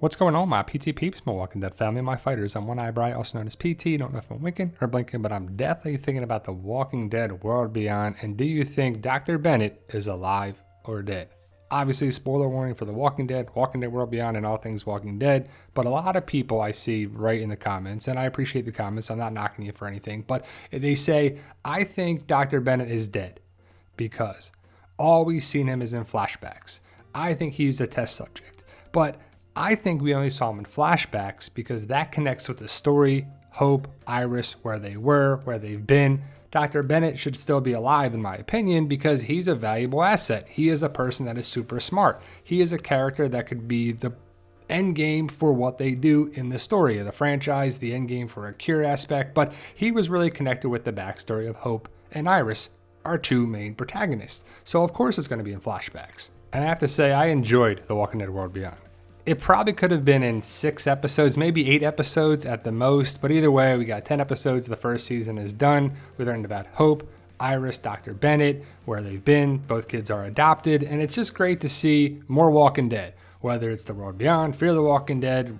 What's going on, my PT peeps, my Walking Dead family, my fighters? I'm One Eye Bri, also known as PT. Don't know if I'm winking or blinking, but I'm definitely thinking about the Walking Dead World Beyond. And do you think Dr. Bennett is alive or dead? Obviously, spoiler warning for the Walking Dead World Beyond, and all things Walking Dead. But a lot of people I see right in the comments, and I appreciate the comments, I'm not knocking you for anything, but they say, I think Dr. Bennett is dead because all we've seen him is in flashbacks. I think he's a test subject. But I think we only saw him in flashbacks because that connects with the story, Hope, Iris, where they were, where they've been. Dr. Bennett should still be alive, in my opinion, because he's a valuable asset. He is a person that is super smart. He is a character that could be the end game for what they do in the story of the franchise, the end game for a cure aspect, but he was really connected with the backstory of Hope and Iris, our two main protagonists. So of course it's going to be in flashbacks. And I have to say, I enjoyed The Walking Dead World Beyond. It probably could have been in 6 episodes, maybe 8 episodes at the most, but either way, we got 10 episodes. The first season is done. We learned about Hope, Iris, Dr. Bennett, where they've been. Both kids are adopted, and it's just great to see more Walking Dead. Whether it's The World Beyond, Fear the Walking Dead,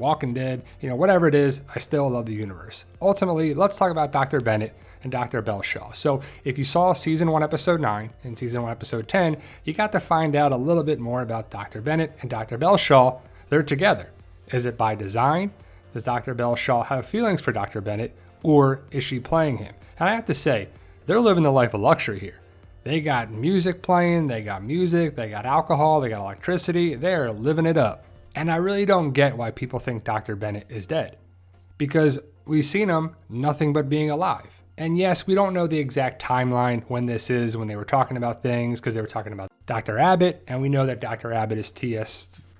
whatever it is, I still love the universe. Ultimately, let's talk about Dr. Bennett and Dr. Belshaw. So if you saw season 1, episode 9 and season 1, episode 10, you got to find out a little bit more about Dr. Bennett and Dr. Belshaw. They're together. Is it by design? Does Dr. Belshaw have feelings for Dr. Bennett, or is she playing him? And I have to say, they're living the life of luxury here. They got music playing, they got alcohol, they got electricity. They're living it up. And I really don't get why people think Dr. Bennett is dead, because we've seen him nothing but being alive. And yes, we don't know the exact timeline when this is, when they were talking about things, because they were talking about Dr. Abbott, and we know that Dr. Abbott is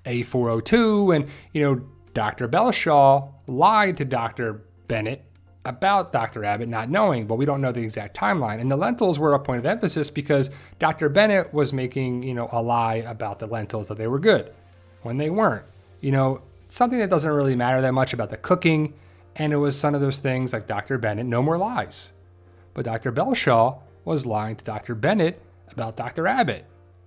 A402, and Dr. Belshaw lied to Dr. Bennett about Dr. Abbott not knowing, but we don't know the exact timeline. And the lentils were a point of emphasis because Dr. Bennett was making, a lie about the lentils, that they were good when they weren't. Something that doesn't really matter that much about the cooking. And it was some of those things like Dr. Bennett, no more lies. But Dr. Belshaw was lying to Dr. Bennett about Dr. Abbott.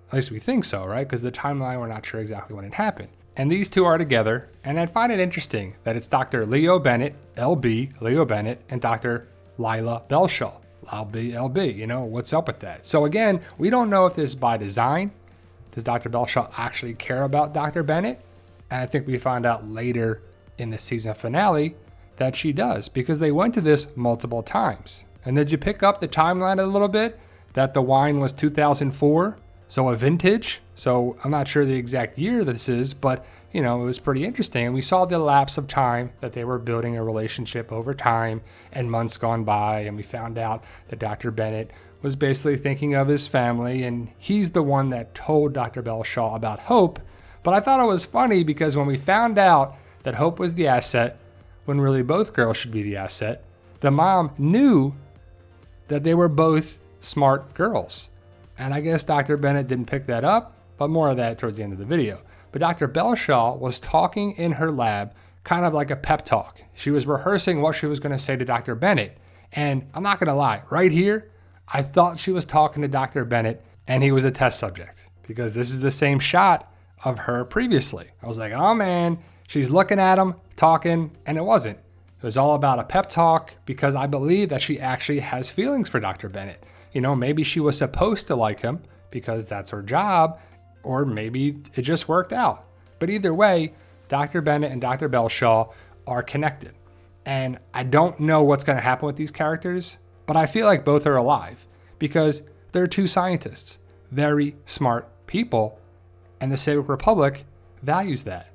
At least we think so, right? Because the timeline, we're not sure exactly when it happened. And these two are together, and I find it interesting that it's Dr. Leo Bennett, LB, Leo Bennett, and Dr. Lila Belshaw, LB. What's up with that? So again, we don't know if this is by design. Does Dr. Belshaw actually care about Dr. Bennett? And I think we find out later in the season finale that she does, because they went to this multiple times. And did you pick up the timeline a little bit? That the wine was 2004? So a vintage. So I'm not sure the exact year this is, but it was pretty interesting. And we saw the lapse of time that they were building a relationship over time and months gone by. And we found out that Dr. Bennett was basically thinking of his family, and he's the one that told Dr. Belshaw about Hope. But I thought it was funny because when we found out that Hope was the asset, when really both girls should be the asset, the mom knew that they were both smart girls. And I guess Dr. Bennett didn't pick that up, but more of that towards the end of the video. But Dr. Belshaw was talking in her lab, kind of like a pep talk. She was rehearsing what she was going to say to Dr. Bennett. And I'm not going to lie, right here, I thought she was talking to Dr. Bennett and he was a test subject, because this is the same shot of her previously. I was like, oh man, she's looking at him, talking, and it wasn't. It was all about a pep talk, because I believe that she actually has feelings for Dr. Bennett. Maybe she was supposed to like him because that's her job, or maybe it just worked out. But either way, Dr. Bennett and Dr. Belshaw are connected. And I don't know what's going to happen with these characters, but I feel like both are alive because they're two scientists, very smart people, and the Civic Republic values that.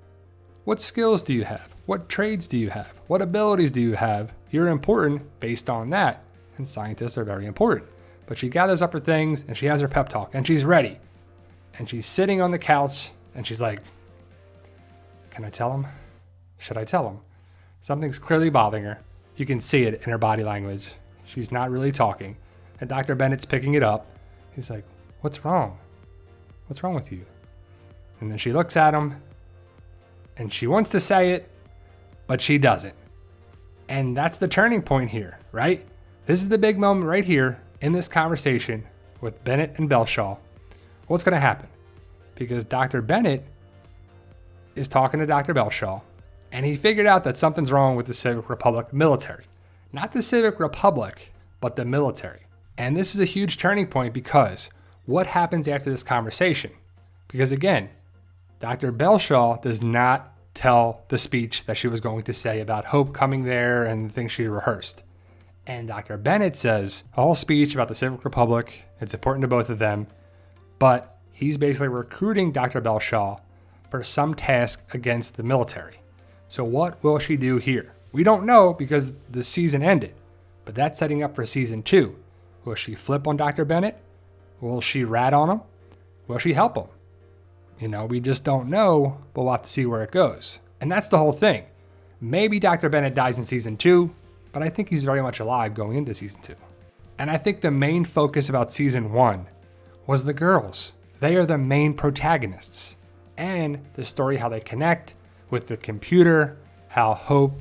What skills do you have? What trades do you have? What abilities do you have? You're important based on that, and scientists are very important. But she gathers up her things and she has her pep talk and she's ready. And she's sitting on the couch and she's like, can I tell him? Should I tell him? Something's clearly bothering her. You can see it in her body language. She's not really talking. And Dr. Bennett's picking it up. He's like, what's wrong? What's wrong with you? And then she looks at him and she wants to say it, but she doesn't. And that's the turning point here, right? This is the big moment right here in this conversation with Bennett and Belshaw. What's going to happen? Because Dr. Bennett is talking to Dr. Belshaw, And he figured out that something's wrong with the Civic Republic military. Not the Civic Republic, but the military. And this is a huge turning point because what happens after this conversation? Because again, Dr. Belshaw does not tell the speech that she was going to say about Hope coming there and the things she rehearsed. And Dr. Bennett says a whole speech about the Civic Republic. It's important to both of them. But he's basically recruiting Dr. Belshaw for some task against the military. So what will she do here? We don't know because the season ended. But that's setting up for season 2. Will she flip on Dr. Bennett? Will she rat on him? Will she help him? We just don't know, but we'll have to see where it goes. And that's the whole thing. Maybe Dr. Bennett dies in season 2, but I think he's very much alive going into season 2. And I think the main focus about season 1 was the girls. They are the main protagonists. And the story, how they connect with the computer, how Hope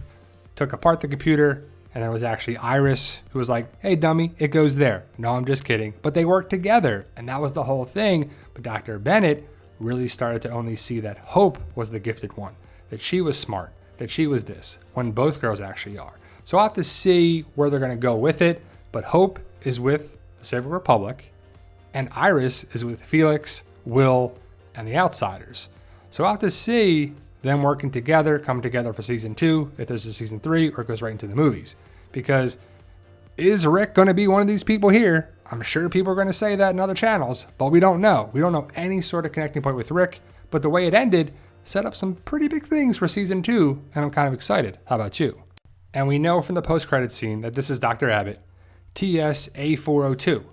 took apart the computer, and it was actually Iris who was like, hey dummy, it goes there. No, I'm just kidding. But they worked together, and that was the whole thing. But Dr. Bennett really started to only see that Hope was the gifted one, that she was smart, that she was this, when both girls actually are. So I'll have to see where they're going to go with it, but Hope is with the Civic Republic, and Iris is with Felix, Will, and the Outsiders. So I'll have to see them working together, come together for season 2, if there's a season 3, or it goes right into the movies. Because is Rick going to be one of these people here? I'm sure people are going to say that in other channels, but we don't know. We don't know any sort of connecting point with Rick, but the way it ended set up some pretty big things for season 2, and I'm kind of excited. How about you? And we know from the post-credit scene that this is Dr. Abbott, TS-A402.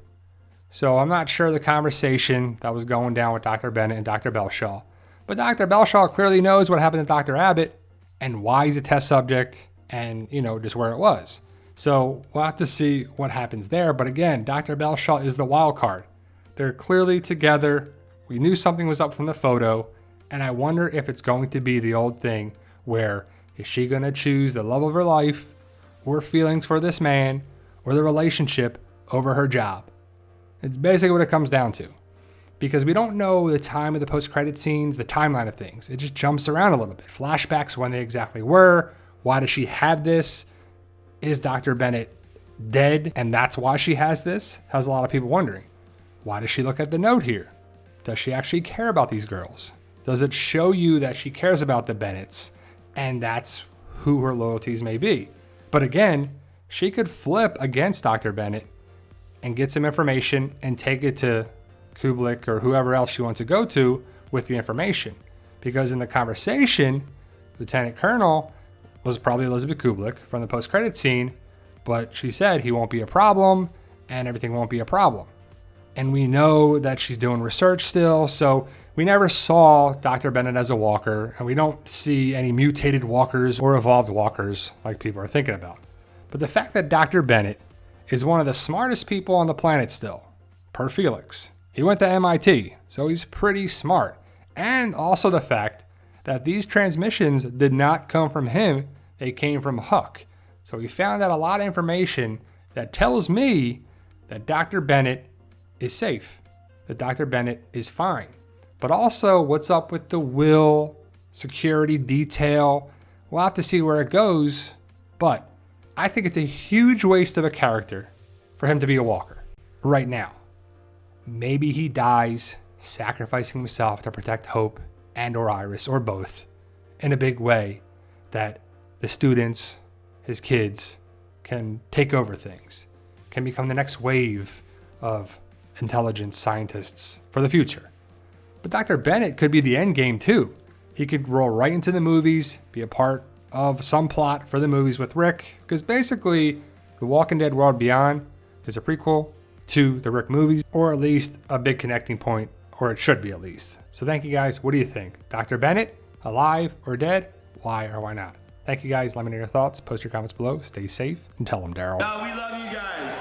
So I'm not sure the conversation that was going down with Dr. Bennett and Dr. Belshaw, but Dr. Belshaw clearly knows what happened to Dr. Abbott and why he's a test subject and, just where it was. So we'll have to see what happens there. But again, Dr. Belshaw is the wild card. They're clearly together. We knew something was up from the photo. And I wonder if it's going to be the old thing where is she going to choose the love of her life or feelings for this man or the relationship over her job? It's basically what it comes down to. Because we don't know the time of the post-credit scenes, the timeline of things. It just jumps around a little bit. Flashbacks, when they exactly were. Why does she have this? Is Dr. Bennett dead and that's why she has this? Has a lot of people wondering. Why does she look at the note here? Does she actually care about these girls? Does it show you that she cares about the Bennetts and that's who her loyalties may be? But again, she could flip against Dr. Bennett and get some information and take it to Kubelik or whoever else she wants to go to with the information. Because in the conversation, Lieutenant Colonel was probably Elizabeth Kubelik from the post-credit scene, but she said he won't be a problem and everything won't be a problem. And we know that she's doing research still, so we never saw Dr. Bennett as a walker, and we don't see any mutated walkers or evolved walkers like people are thinking about. But the fact that Dr. Bennett is one of the smartest people on the planet still, per Felix. He went to MIT, so he's pretty smart. And also the fact that these transmissions did not come from him, they came from Huck. So we found out a lot of information that tells me that Dr. Bennett is safe, that Dr. Bennett is fine. But also what's up with the will, security detail. We'll have to see where it goes, but I think it's a huge waste of a character for him to be a walker right now. Maybe he dies sacrificing himself to protect Hope and or Iris or both in a big way that the students, his kids, can take over things, can become the next wave of intelligence scientists for the future. But Dr. Bennett could be the end game too. He could roll right into the movies, be a part of some plot for the movies with Rick, because basically The Walking Dead World Beyond is a prequel to the Rick movies, or at least a big connecting point, or it should be at least. So thank you guys. What do you think? Dr. Bennett, alive or dead? Why or why not? Thank you guys. Let me know your thoughts. Post your comments below. Stay safe and tell them, Daryl. We love you guys.